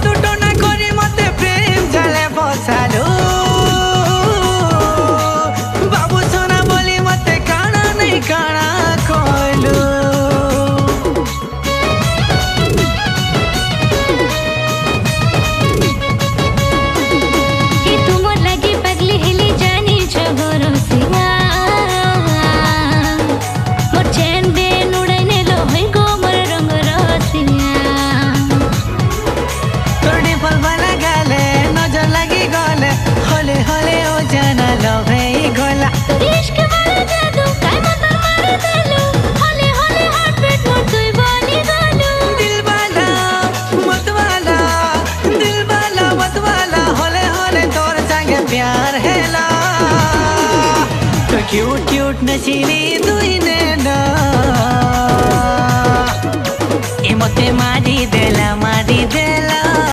দুটো না করে মতে প্রেম জালে বসালো বাবু সোনা বলি মতে কানা নেই কানা কইলো प्यार है ला तो क्यूट क्यूट नशीली